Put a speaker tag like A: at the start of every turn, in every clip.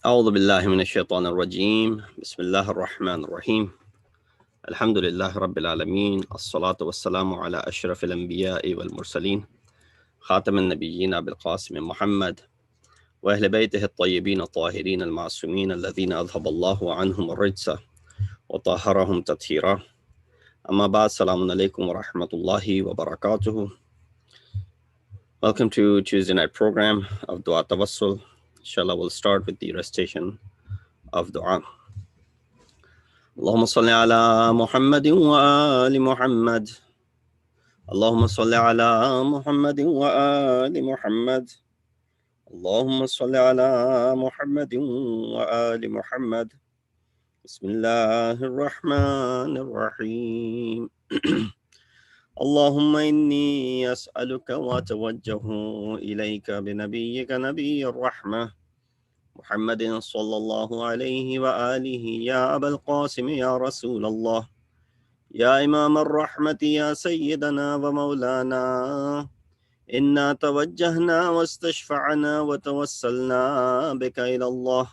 A: أعوذ بالله من الشيطان الرجيم. بسم الله الرحمن الرحيم. الحمد لله رب العالمين، الصلاة والسلام على أشرف الأنبياء والمرسلين، خاتم النبيين أبي القاسم محمد وأهل بيته الطيبين الطاهرين المعصومين الذين أذهب الله عنهم الرجس وطهرهم تطهيرا. أما بعد، السلام عليكم ورحمة الله وبركاته. Welcome to Tuesday night program of Dua Tawassul. Inshallah, we'll start with the recitation of Dua. اللهم صل على محمد وآل محمد. اللهم صل على محمد وآل محمد. اللهم صل على محمد وآل محمد. بسم الله الرحمن الرحيم. اللهم إني أسألك وأتوجه إليك بنبيك نبي الرحمة محمد صلى الله عليه وآله يا أبا القاسم يا رسول الله يا إمام الرحمة يا سيدنا ومولانا، إنا توجهنا واستشفعنا وتوسلنا بك إلى الله،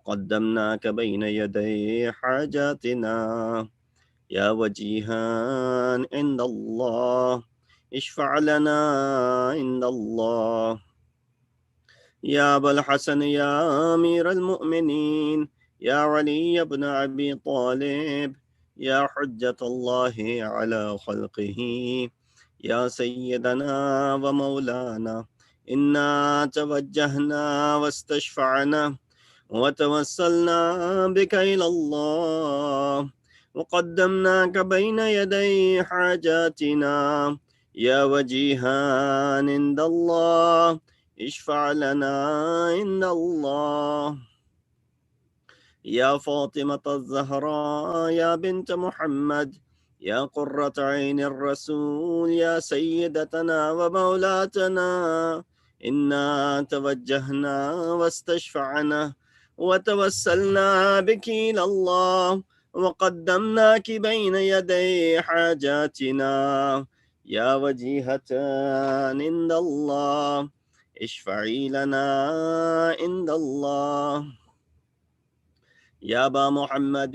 A: قدمناك بين يدي حاجاتنا يا وجيها عند الله، اشفع لنا عند الله. يا أبا الحسن يا أمير المؤمنين يا علي بن أبي طالب يا حجة الله على خلقه يا سيدنا ومولانا، إنا توجهنا واستشفعنا وتوسلنا بك إلى الله، وقدمناك بين يدي حاجاتنا يا وجيها عند الله، اشفع لنا عند الله. يا فاطمة الزهراء يا بنت محمد يا قرة عين الرسول يا سيدتنا ومولاتنا، إنا توجهنا واستشفعنا وتوسلنا بك إلى الله، وقدمناك بين يدي حاجاتنا يا وجيهة عند الله، اشفعي لنا عند الله. يا أبا محمد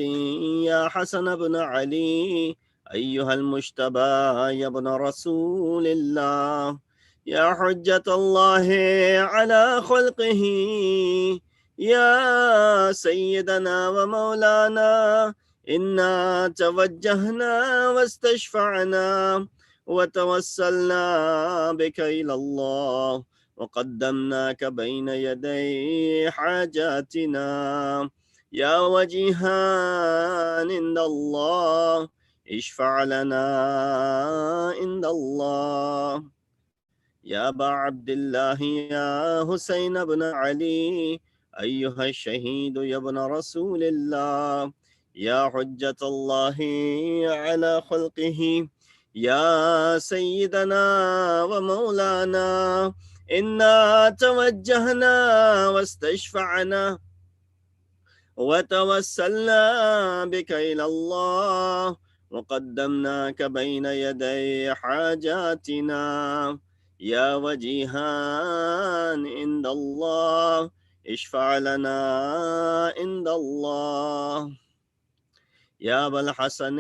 A: يا حسن بن علي أيها المجتبى يا ابن رسول الله، يا حجة الله على خلقه يا سيدنا ومولانا، إنا توجهنا واستشفعنا وتوسلنا بك إلى الله، وقدمناك بين يدي حاجاتنا يا وجيها عند الله، اشفع لنا عند الله. يا أبا عبد الله يا حسين بن علي أيها الشهيد يا ابن رسول الله، يا حجة الله على خلقه يا سيدنا ومولانا، إنا توجهنا واستشفعنا وتوسلنا بك إلى الله، وقدمناك بين يدي حاجاتنا يا وجيها عند الله، اشفع لنا عند الله. يا أبا الحسن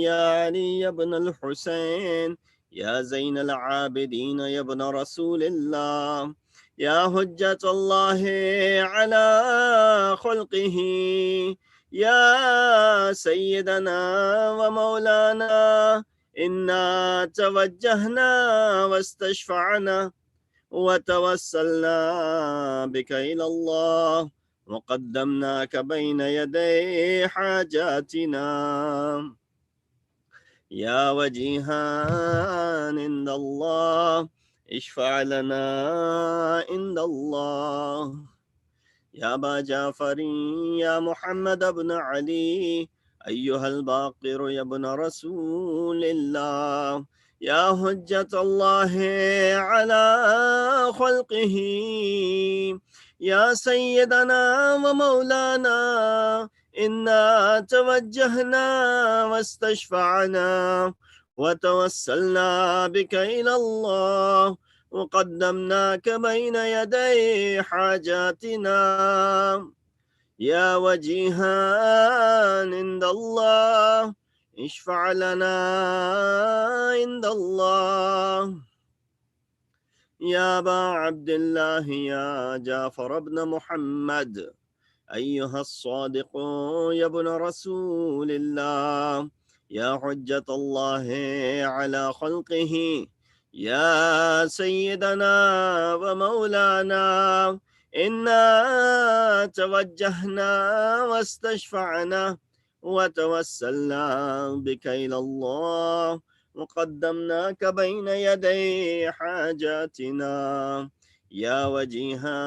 A: يا علي بن الحسين يا زين العابدين يا ابن رسول الله، يا حجة الله على خلقه يا سيدنا ومولانا، إنا توجهنا واستشفعنا وتوسلنا بك إلى الله، وقدمناك بين يدي حاجاتنا يا وجيها عند الله، اشفع لنا عند الله. يا أبا جعفر يا محمد بن علي أيها الباقر يا ابن رسول الله، يا حجة الله على خلقه يا سيدنا ومولانا، إنا توجهنا واستشفعنا وتوسلنا بك إلى الله، وقدمناك بين يدي حاجاتنا يا وجيها عند الله اشفع لنا عند الله. يا أبا عبد الله يا جعفر بن محمد أيها الصادق يا ابن رسول الله، يا حجة الله على خلقه، يا سيدنا ومولانا، إنا توجهنا واستشفعنا وتوسلنا بك إلى الله، وقدمناك بين يدي حاجاتنا يا وجيها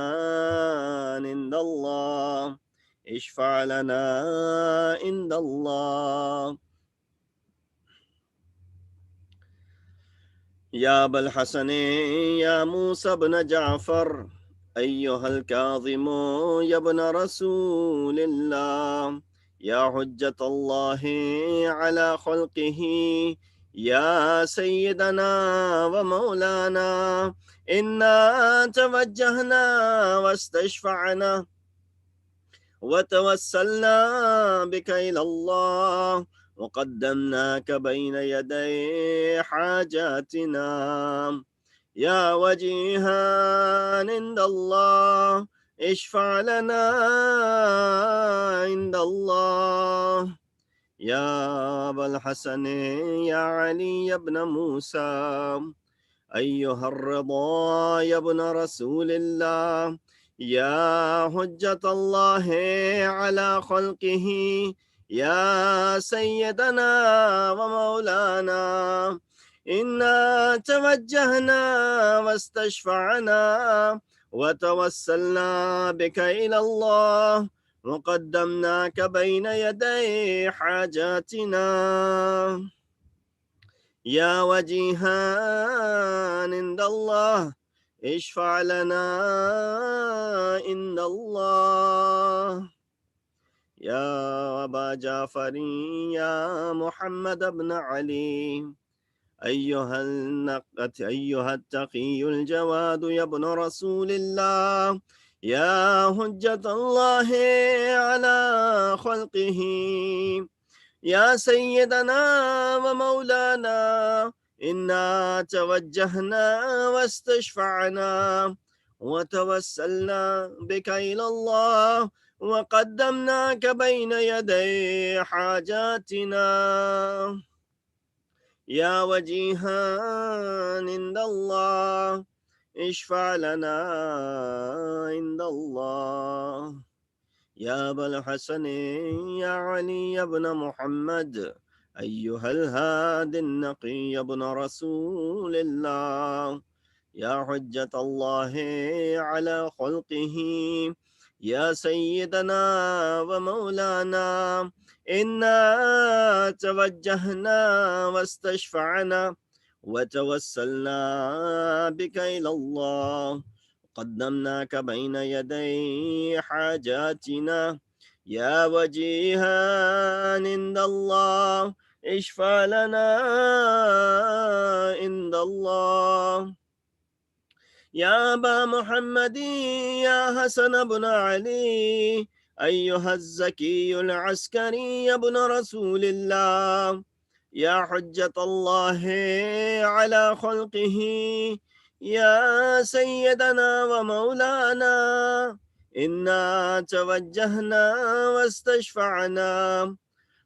A: عند الله اشفع لنا عند الله. يا أبا الحسن يا موسى بن جعفر أيها الكاظم يا ابن رسول الله، يا حجة الله على خلقه، يا سيدنا ومولانا، إنا توجهنا واستشفعنا وتوسلنا بك إلى الله، وقدمناك بين يدي حاجاتنا يا وجيها عند الله اشفع لنا عند الله. يا أبا الحسن يا علي بن موسى أيها الرضا يا ابن رسول الله، يا حجة الله على خلقه، يا سيدنا ومولانا، إنا توجهنا واستشفعنا وتوسلنا بك إلى الله، وقدمناك بين يدي حاجاتنا يا وجيها عند الله اشفع لنا عند الله. يا أبا جعفر يا محمد بن علي أيها التقي الجواد يا ابن رسول الله، يا حجة الله على خلقه، يا سيدنا ومولانا، إنا توجهنا واستشفعنا وتوسلنا بك إلى الله، وقدمناك بين يدي حاجاتنا يا وجيها عند الله اشفع لنا عند الله. يا أبا الحسن يا علي بن محمد أيها الهادي النقي يا ابن رسول الله، يا حجة الله على خلقه، يا سيدنا ومولانا، إنا توجهنا واستشفعنا وتوسلنا بك إلى الله، قدمناك بين يدي حاجاتنا يا وجيها عند الله اشفع لنا عند الله. يا أبا محمد يا حسن بن علي أيها الزكي العسكري يا ابن رسول الله، يا حجة الله على خلقه، يا سيدنا ومولانا، إنا توجهنا واستشفعنا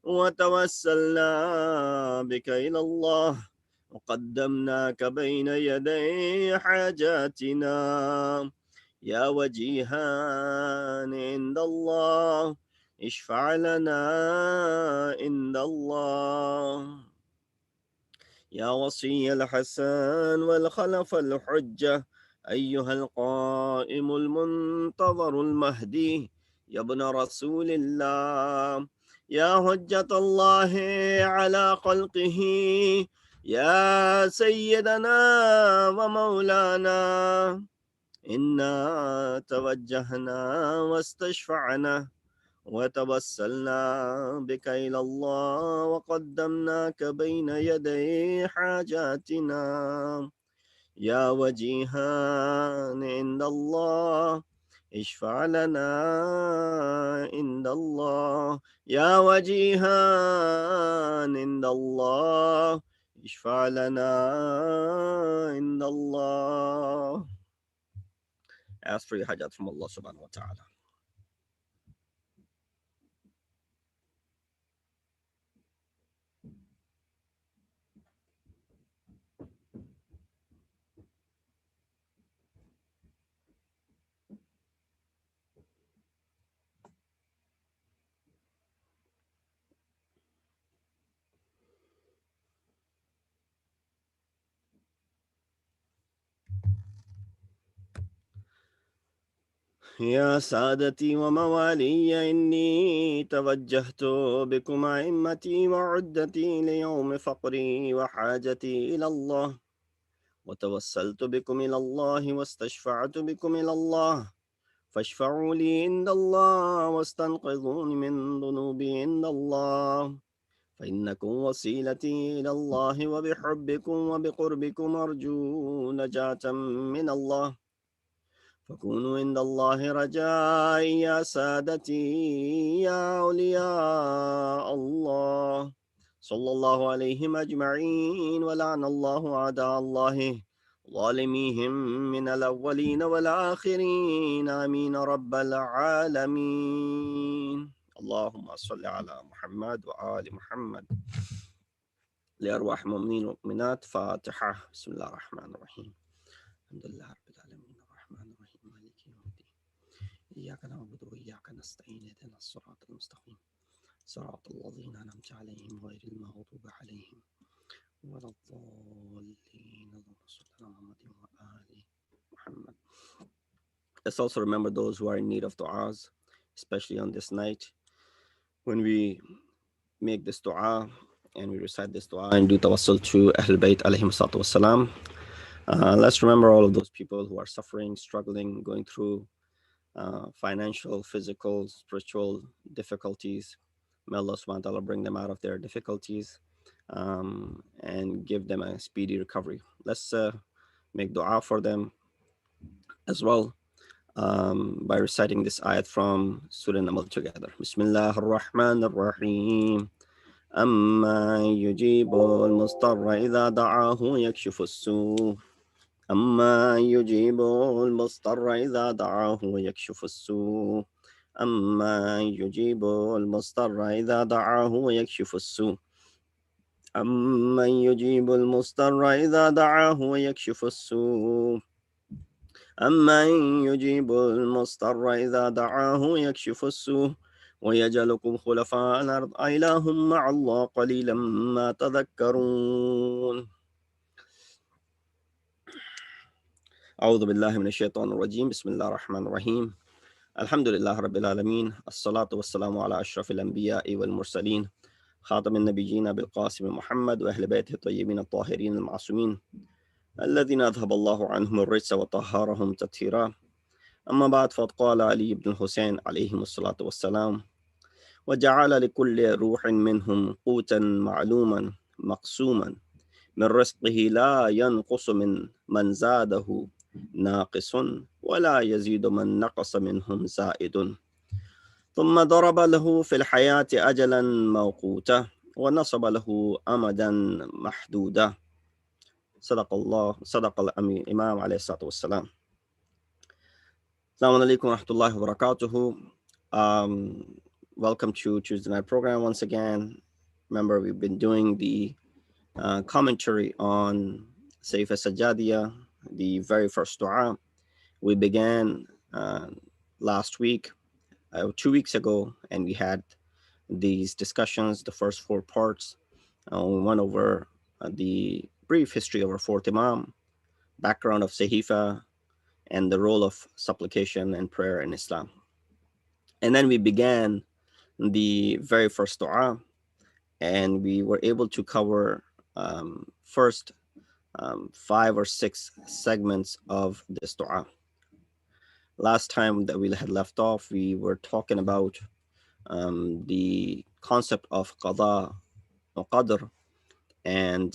A: وتوسلنا بك إلى الله، وقدمناك بين يدي حاجاتنا يا وجيها عند الله اشفع لنا عند الله. يا وصي الحسن والخلف الحجة أيها القائم المنتظر المهدي يا ابن رسول الله، يا حجة الله على خلقه، يا سيدنا ومولانا، إنا توجهنا واستشفعنا وتوسلنا بك إلى الله، وقدمناك بين يدي حاجاتنا يا وجيها عند الله اشفع لنا عند الله يا وجيها عند الله اشفع لنا عند الله. Ask for your hajat from Allah subhanahu wa ta'ala. يا سادتي وموالي إني توجهت بكم أئمتي وعدتي ليوم فقري وحاجتي إلى الله، وتوسلت بكم إلى الله واستشفعت بكم إلى الله، فاشفعوا لي عند الله واستنقذوني من ذنوبي عند الله، فإنكم وسيلتي إلى الله، وبحبكم وبقربكم أرجو نجاة من الله، فكونوا عند الله رجائي يا سادتي يا أولياء الله. صلى الله عليهم أجمعين، ولعن الله أعداء الله ظالميهم من الأولين والآخرين، آمين رب العالمين. اللهم صل على محمد وآل محمد. لأرواح المؤمنين والمؤمنات فاتحة. بسم الله الرحمن الرحيم. الحمد لله رب العالمين الرحمن الرحيم مالك يوم الدين إياك نعبد وإياك نستعين اهدنا الصراط المستقيم صراط الذين أنعمت عليهم غير المغضوب عليهم ولا الضالين. اللهم صل على محمد وآل محمد. Let's also remember those who are in need of du'as, especially on this night. When we make this du'a and we recite this du'a and do tawassul to Ahlul Bayt alayhim salatu wassalam, let's remember all of those people who are suffering, struggling, going through financial, physical, spiritual difficulties. May Allah subhanahu wa ta'ala bring them out of their difficulties and give them a speedy recovery. Let's make dua for them as well by reciting this ayat from Surah Naml together. Bismillah ar-Rahman ar-Rahim. أما يجيب المضطر إذا دعاه يكشف السوء أما يجيب المضطر إذا دعاه ويكشف السوء أما يجيب المضطر إذا دعاه ويكشف السوء أما يجيب المضطر إذا دعاه ويكشف السوء أما يجيب المضطر إذا دعاه ويكشف السوء ويجعلكم خلفاء الأرض أإله مع الله قليلا ما تذكرون. أعوذ بالله من الشيطان الرجيم. بسم الله الرحمن الرحيم. الحمد لله رب العالمين، الصلاة والسلام على أشرف الأنبياء والمرسلين، خاتم النبيين بالقاسم محمد وأهل بيته الطيبين الطاهرين المعصومين الذين أذهب الله عنهم الرجس وطهرهم تطهيرا. أما بعد، فقد قال علي بن الحسين عليهم الصلاة والسلام: وجعل لكل روح منهم قوتا معلوما مقسوما من رزقه لا ينقص من زاده ناقص ولا يزيد من نقص منهم زائد، ثم ضرب له في الحياة أجلا موقوتا ونصب له أمدا محدودا. صدق الإمام عليه الصلاة والسلام. Assalamu alaikum wa rahmatullahi wa barakatuhu. Welcome to Tuesday Night Program once again. Remember, we've been doing the commentary on Sahifa Sajjadiyah, the very first dua. We began last week, 2 weeks ago, and we had these discussions, the first 4 parts. We went over the brief history of our fourth Imam, background of Sahifa, and the role of supplication and prayer in Islam. And then we began the very first dua, and we were able to cover first 5 or 6 segments of this dua. Last time that we had left off, we were talking about the concept of qada or qadr, and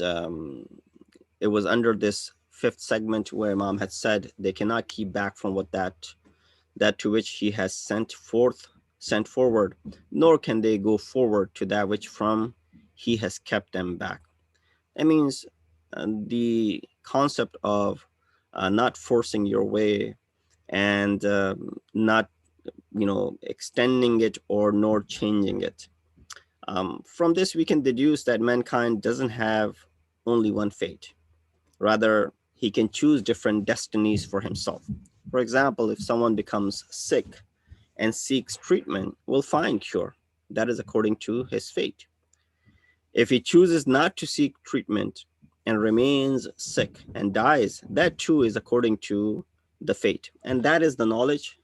A: it was under this 5th segment where Imam had said they cannot keep back from what that that to which he has sent forward, nor can they go forward to that which from he has kept them back. That means the concept of not forcing your way and not extending it or nor changing it. From this, we can deduce that mankind doesn't have only one fate. Rather, he can choose different destinies for himself. For example, if someone becomes sick and seeks treatment, will find cure. That is according to his fate. If he chooses not to seek treatment and remains sick and dies, that too is according to the fate. And that is the knowledge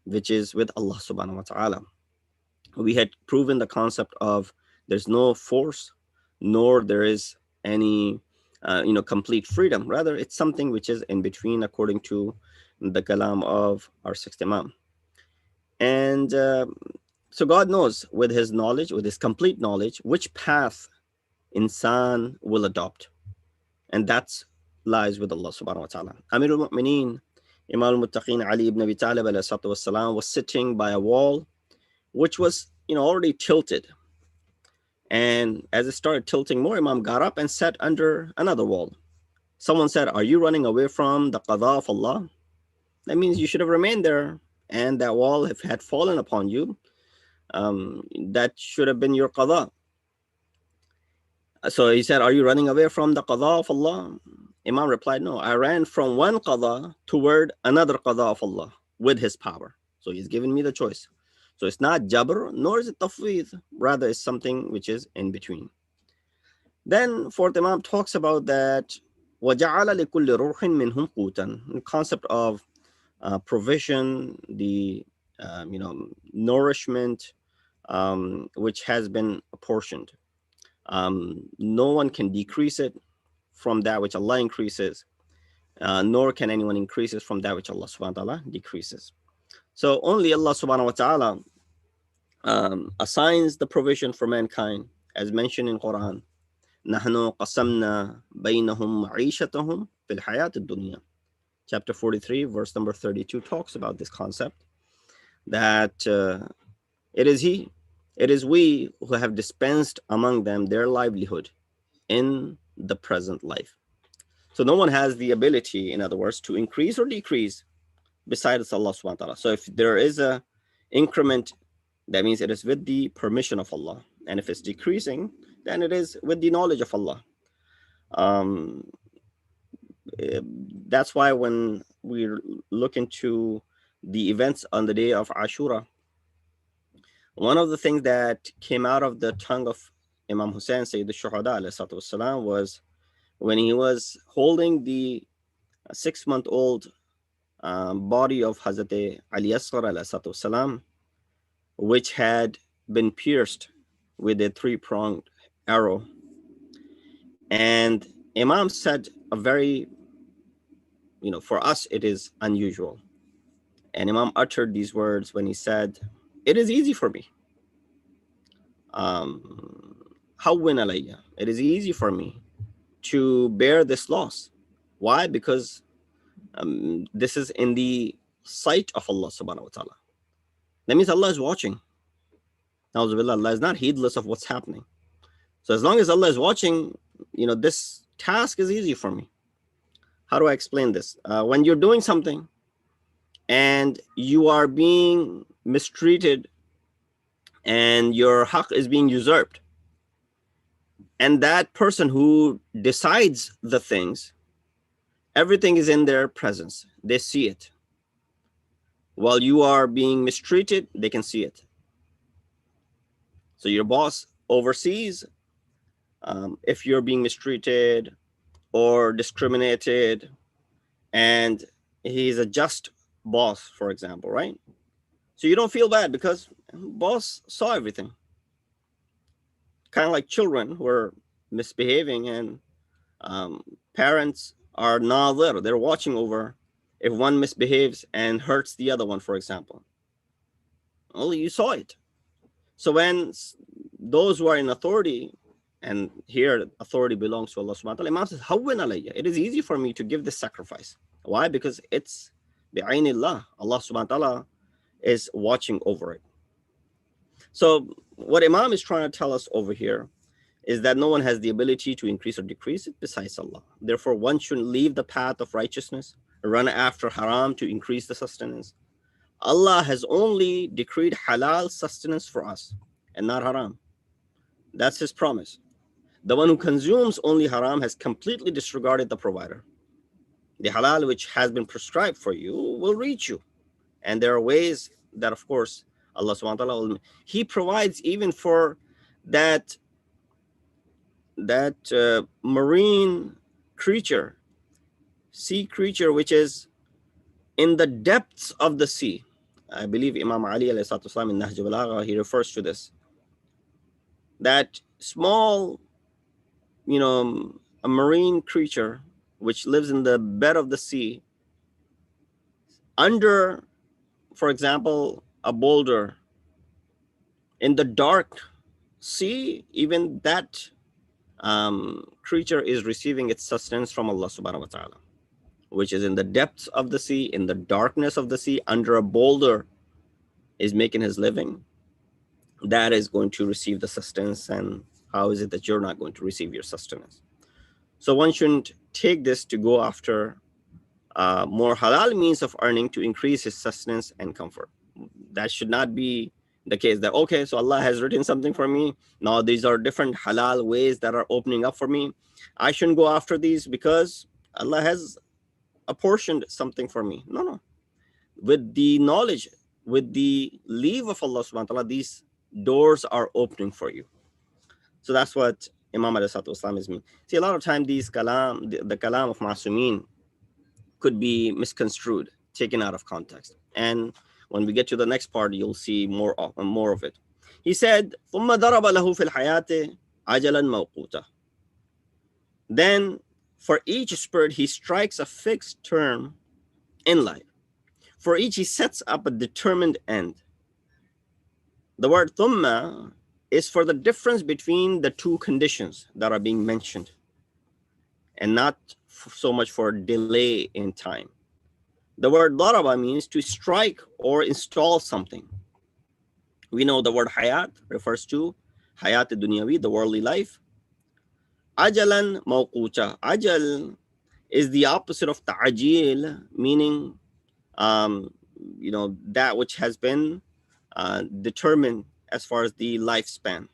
A: which is with Allah subhanahu wa ta'ala. We had proven the concept of there's no force, nor there is any complete freedom. Rather, it's something which is in between according to the kalam of our sixth Imam. And so God knows with his knowledge, with his complete knowledge, which path insan will adopt. And that lies with Allah subhanahu wa ta'ala. Amirul Mu'mineen, Imam al-Muttaqeen Ali ibn Abi Talib was sitting by a wall which was already tilted. And as it started tilting more, Imam got up and sat under another wall. Someone said, "Are you running away from the qada of Allah?" That means you should have remained there, and that wall, if had fallen upon you, that should have been your qada. So he said, "Are you running away from the qada of Allah?" Imam replied, "No, I ran from one qada toward another qada of Allah with his power." So he's given me the choice. So it's not jabr, nor is it tafweed. Rather, it's something which is in between. Then fourth Imam talks about that وَجَعَلَ لِكُلِّ رُوحٍ مِّنْهُمْ قُوتًا, the concept of provision, the nourishment which has been apportioned. No one can decrease it from that which Allah increases, nor can anyone increase it from that which Allah subhanahu wa ta'ala decreases. So only Allah subhanahu wa ta'ala assigns the provision for mankind, as mentioned in Quran. نَحْنُ قَسَمْنَا بَيْنَهُمْ مَعِيشَتَهُمْ فِي الْحَيَاةِ الدُّنْيَا. Chapter 43, verse number 32 talks about this concept, that it is we who have dispensed among them their livelihood in the present life. So no one has the ability, in other words, to increase or decrease besides Allah subhanahu wa ta'ala. So if there is a increment, that means it is with the permission of Allah. And if it's decreasing, then it is with the knowledge of Allah. That's why when we look into the events on the day of Ashura, one of the things that came out of the tongue of Imam Hussein, Sayyid al-Shuhada, was when he was holding the 6-month-old body of Hazrat Ali Asghar, which had been pierced with a 3-pronged arrow. And Imam said a very, for us, it is unusual. And Imam uttered these words when he said, "It is easy for me. Hawwin alayya. It is easy for me to bear this loss." Why? Because this is in the sight of Allah subhanahu wa ta'ala. That means Allah is watching. Allah is not heedless of what's happening. So as long as Allah is watching, this task is easy for me. How do I explain this? When you're doing something and you are being mistreated and your haqq is being usurped, and that person who decides the things, everything is in their presence. They see it. While you are being mistreated, they can see it. So your boss oversees if you're being mistreated or discriminated, and he's a just boss, for example, right? So you don't feel bad because boss saw everything. Kind of like children who are misbehaving, and parents are nazir, they're watching over if one misbehaves and hurts the other one, for example. Well, you saw it. So when those who are in authority, and here authority belongs to Allah subhanahu wa ta'ala, Imam says, "Hawwin alayya." It is easy for me to give this sacrifice. Why? Because it's bi'aynillah. Allah subhanahu wa ta'ala is watching over it. So what Imam is trying to tell us over here is that no one has the ability to increase or decrease it besides Allah. Therefore, one shouldn't leave the path of righteousness, run after haram to increase the sustenance. Allah has only decreed halal sustenance for us and not haram. That's his promise. The one who consumes only haram has completely disregarded the provider. The halal which has been prescribed for you will reach you. And there are ways that, of course, Allah subhanahu wa ta'ala, He provides even for that marine creature, sea creature, which is in the depths of the sea. I believe Imam Ali alayhi salatu wasalam in Nahj al-Balagha, he refers to this. That small, a marine creature which lives in the bed of the sea, under, for example, a boulder, in the dark sea, even that creature is receiving its sustenance from Allah subhanahu wa ta'ala, which is in the depths of the sea, in the darkness of the sea, under a boulder, is making his living. That is going to receive the sustenance. And how is it that you're not going to receive your sustenance? So one shouldn't take this to go after more halal means of earning to increase his sustenance and comfort. That should not be the case, that, okay, so Allah has written something for me. Now these are different halal ways that are opening up for me. I shouldn't go after these because Allah has apportioned something for me. No. With the knowledge, with the leave of Allah subhanahu wa ta'ala, these doors are opening for you. So that's what Imam al-Islam is mean. See, a lot of time these kalam, the kalam of Masumeen could be misconstrued, taken out of context. And when we get to the next part, you'll see more of it. He said, ثُمَّ ضَرَبَ لَهُ فِي الْحَيَاةِ عَجَلًا مَوْقُوتًا. Then for each spirit, he strikes a fixed term in life. For each, he sets up a determined end. The word thumma is for the difference between the two conditions that are being mentioned, and not so much for delay in time. The word daraba means to strike or install something. We know the word hayat refers to hayat dunyawi, the worldly life. Ajalan mawquta. Ajal is the opposite of ta'jil, meaning that which has been determined as far as the lifespan.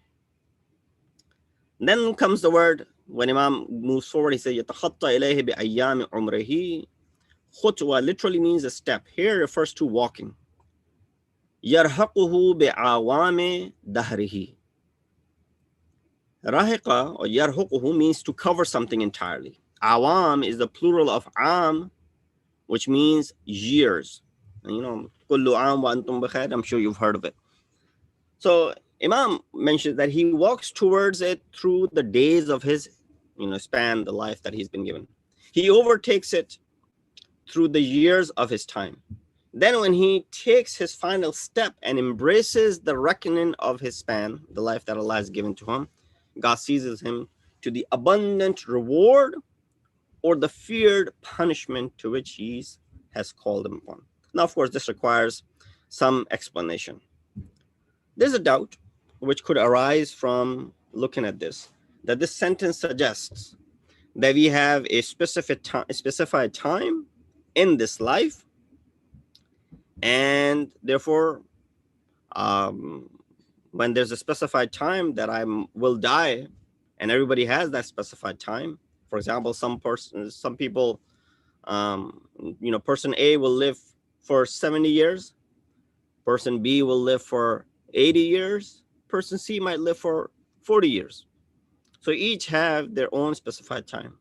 A: Then comes the word, when Imam moves forward, he says, يَتَخَطَّ إِلَيْهِ بِأَيَّامِ عُمْرِهِ. Khutwa literally means a step. Here refers to walking. يَرْهَقُهُ بِعَوَامِ دَهْرِهِ. Rahiqa or yarhuquhu means to cover something entirely. Awam is the plural of am, which means years. And kullu am wa antum bikhair, I'm sure you've heard of it. So Imam mentions that he walks towards it through the days of his span, the life that he's been given. He overtakes it through the years of his time. Then when he takes his final step and embraces the reckoning of his span, the life that Allah has given to him, God seizes him to the abundant reward or the feared punishment to which he has called him upon. Now, of course, this requires some explanation. There's a doubt which could arise from looking at this, that this sentence suggests that we have a specified time in this life, and therefore, when there's a specified time that I will die, and everybody has that specified time. For example, some people, person A will live for 70 years, person B will live for 80 years, person C might live for 40 years. So each have their own specified time.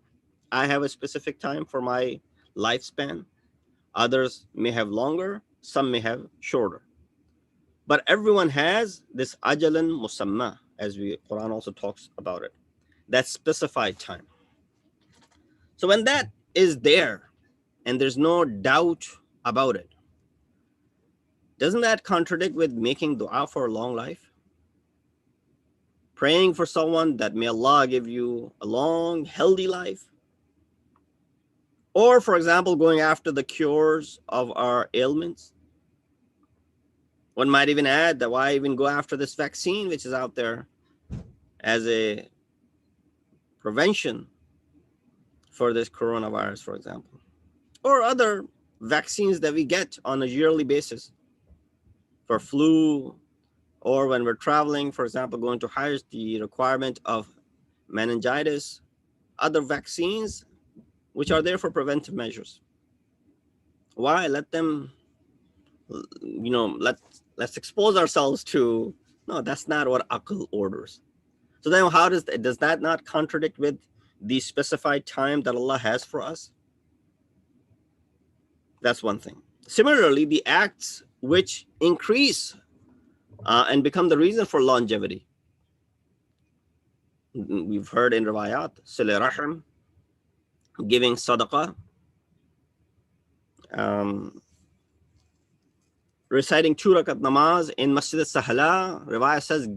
A: I have a specific time for my lifespan. Others may have longer, some may have shorter. But everyone has this ajalan musamma, as Quran also talks about it, that specified time. So when that is there and there's no doubt about it, doesn't that contradict with making dua for a long life? Praying for someone that may Allah give you a long, healthy life? Or, for example, going after the cures of our ailments. One might even add that why even go after this vaccine which is out there as a prevention for this coronavirus, for example, or other vaccines that we get on a yearly basis for flu, or when we're traveling, for example, going to hires, the requirement of meningitis, other vaccines which are there for preventive measures. Why? Let them, let's expose ourselves to, no, that's not what Aql orders. So then how does that not contradict with the specified time that Allah has for us? That's one thing. Similarly, the acts which increase and become the reason for longevity. We've heard in Riwayat, Sila Rahim, giving sadaqah, reciting 2 rakat namaz in Masjid-e-Ali, Riwayat says,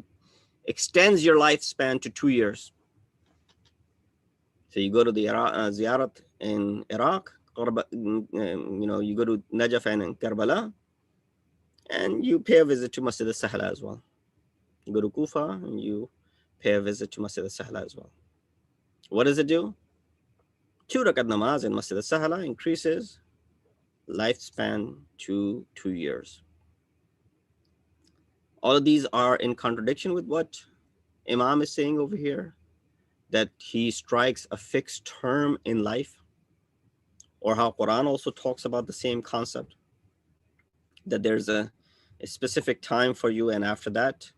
A: extends your lifespan to 2 years. So you go to the ziyarat in Iraq, you go to Najaf and Karbala, and you pay a visit to Masjid-e-Ali as well. You go to Kufa and you pay a visit to Masjid-e-Ali as well. What does it do? 2 rakat namaz in Masjid-e-Ali increases lifespan to 2 years. All of these are in contradiction with what Imam is saying over here, that he strikes a fixed term in life, or how Quran also talks about the same concept, that there's a specific time for you, and after that,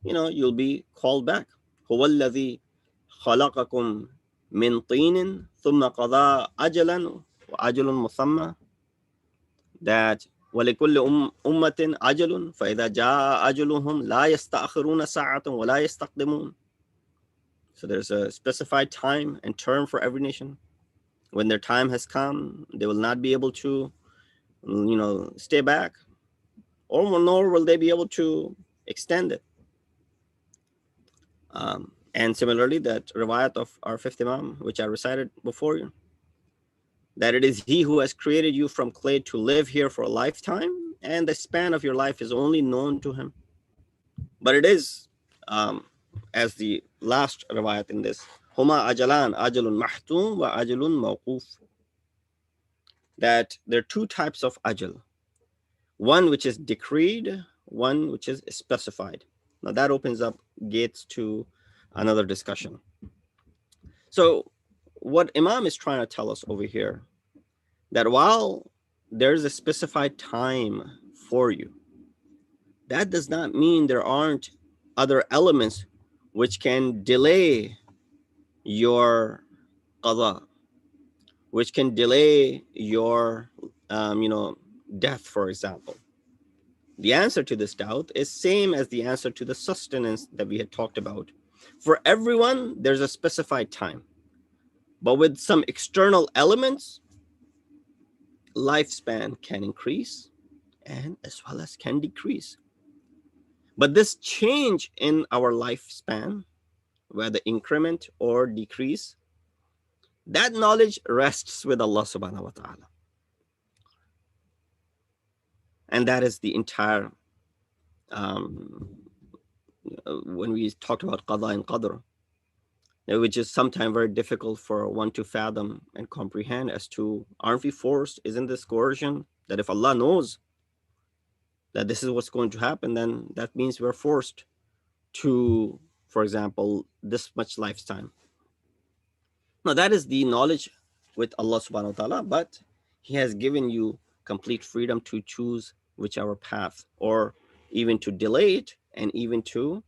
A: you'll be called back. هو الذي خلقكم من طين ثم قضى أجلا وأجل مسمى, that ولكل أمة أجل فإذا جاء أجلهم لا يستأخرون ساعة ولا يستقدمون. So there's a specified time and term for every nation. When their time has come, they will not be able to, stay back, or nor will they be able to extend it. And similarly, that riwayat of our fifth Imam, which I recited before you, that it is He who has created you from clay to live here for a lifetime, and the span of your life is only known to Him. But it is, as the last riwayat in this, Huma ajalan, ajalun mahtum wa ajalun mawquf, that there are 2 types of ajal. One which is decreed, one which is specified. Now that opens up gates to another discussion. So what Imam is trying to tell us over here, that while there's a specified time for you, that does not mean there aren't other elements which can delay your qada, which can delay your death, for example. The answer to this doubt is same as the answer to the sustenance that we had talked about. For everyone, there's a specified time. But with some external elements, lifespan can increase and as well as can decrease. But this change in our lifespan, whether increment or decrease, that knowledge rests with Allah subhanahu wa ta'ala. And that is the entire, when we talked about qada and qadr, which is sometimes very difficult for one to fathom and comprehend as to, aren't we forced? Isn't this coercion? That if Allah knows that this is what's going to happen, then that means we're forced to, for example, this much lifetime. Now that is the knowledge with Allah subhanahu wa ta'ala, but He has given you complete freedom to choose whichever path, or even to delay it, and even to,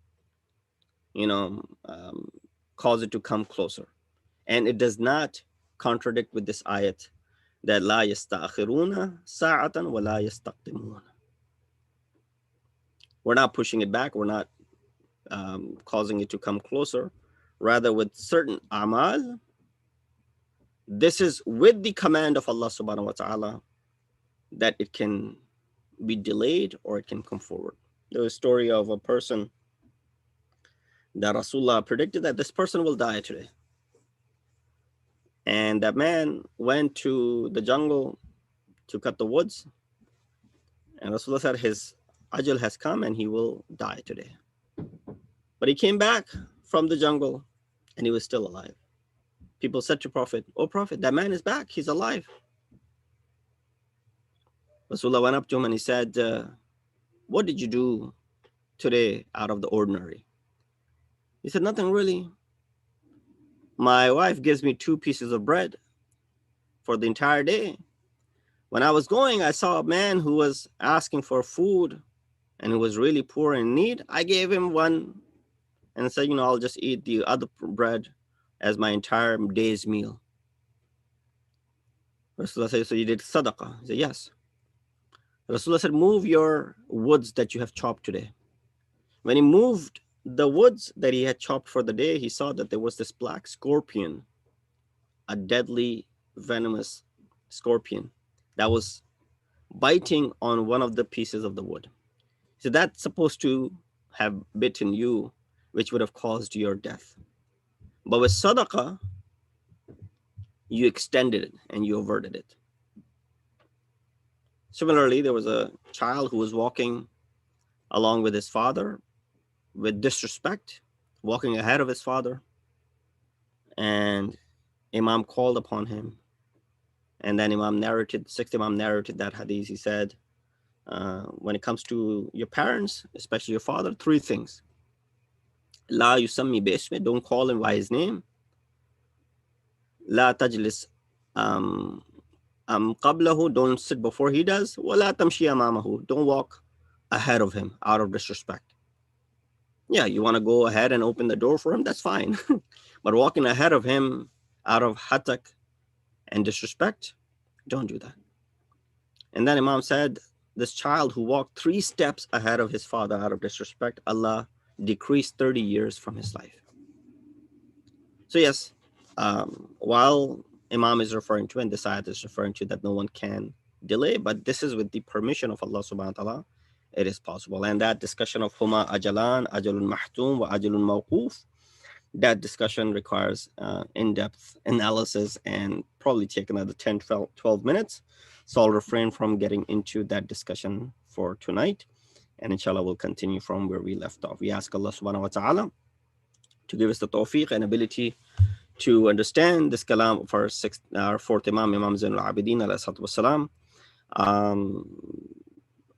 A: cause it to come closer. And it does not contradict with this ayat that la yasta'khiruna sa'atan wa la yastaqdimun. We're not pushing it back. We're not causing it to come closer. Rather, with certain amal, this is with the command of Allah subhanahu wa ta'ala that it can be delayed or it can come forward. There was a story of a person that Rasulullah predicted that this person will die today. And that man went to the jungle to cut the woods. And Rasulullah said his ajal has come and he will die today. But he came back from the jungle and he was still alive. People said to Prophet, "Oh Prophet, that man is back. He's alive." Rasulullah went up to him and he said, "What did you do today out of the ordinary?" He said, "Nothing really. My wife gives me 2 pieces of bread for the entire day. When I was going, I saw a man who was asking for food and who was really poor and in need. I gave him one and said, I'll just eat the other bread as my entire day's meal." Rasulullah said, "So you did sadaqah?" He said, "Yes." Rasulullah said, "Move your woods that you have chopped today." When he moved the woods that he had chopped for the day, he saw that there was this black scorpion, a deadly, venomous scorpion that was biting on one of the pieces of the wood. So that's supposed to have bitten you, which would have caused your death. But with sadaqah, you extended it and you averted it. Similarly, there was a child who was walking along with his father with disrespect, walking ahead of his father, and Imam called upon him. And then sixth Imam narrated that hadith. He said, when it comes to your parents, especially your father, 3 things. La yusammi bi'ismi, don't call him by his name. La tajlis qablahu, don't sit before he does. Wa la tamshi amamahu, don't walk ahead of him out of disrespect. Yeah, you want to go ahead and open the door for him, that's fine. But walking ahead of him out of hatak and disrespect, don't do that. And then Imam said, this child who walked 3 steps ahead of his father out of disrespect, Allah decreased 30 years from his life. So yes, while Imam is referring to, and this ayat is referring to, that no one can delay, but this is with the permission of Allah subhanahu wa ta'ala, it is possible. And that discussion of Huma ajalan, ajalun mahtum wa ajalun mawquf, that discussion requires in-depth analysis and probably take another 10, 12 minutes. So I'll refrain from getting into that discussion for tonight. And inshallah, we'll continue from where we left off. We ask Allah subhanahu wa ta'ala to give us the tawfiq and ability to understand this kalam of our 4th Imam, Imam Zainul Abidin alayhi salatu wasalam.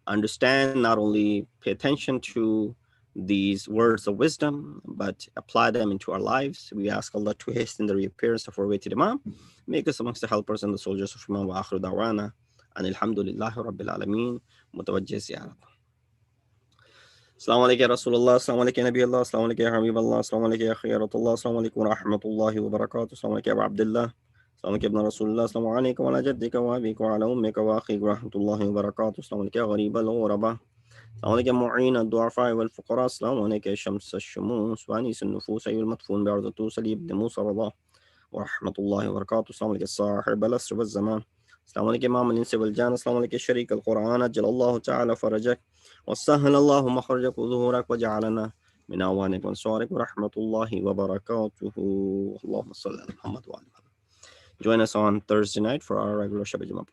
A: Understand, not only pay attention to these words of wisdom, but apply them into our lives. We ask Allah to hasten the reappearance of our weighted Imam, make us amongst the helpers and the soldiers of Imam. Wa akhiru da'wana and alhamdulillahi rabbil alameen. Mutawajjih ziyarat. Assalamu alaikum Rasulullah, Assalamu alaikum Nabi Allah, Assalamu alaikum Habib Allah, Assalamu alaikum Khairatullah, Assalamu alaikum wa rahmatullahi wa barakatuh, Assalamu alaikum Abdullah, Assalamu alaikum Ibn Rasulullah, Assalamu alaikum wa ala jaddika wa abika wa ala ummika wa akhik wa rahmatullahi wa barakatuh, Assalamu alaikum Gharib al-Ghuraba, Assalamu alaikum Mu'in al-Du'afa wal-Fuqara, Assalamu alaikum Shams al-Shumus wa Anis al-Nufus ayyul matfun bi'ardatu salib ibn Musa Allah wa rahmatullahi wa barakatuh, Assalamu alaikum Sahib al-Asr wal-Zaman, Assalamu alaikum Imam al-Insi wal-Jan, Assalamu alaikum Sharik al-Quran, Ajjalallahu ta'ala farajak, وسهل الله مخرجك وظهورك وجعلنا من أعوانك وأنصارك ورحمة الله وبركاته. اللهم صل على محمد وعلى آله. Join us on Thursday night for our regular Shabbat Jummah.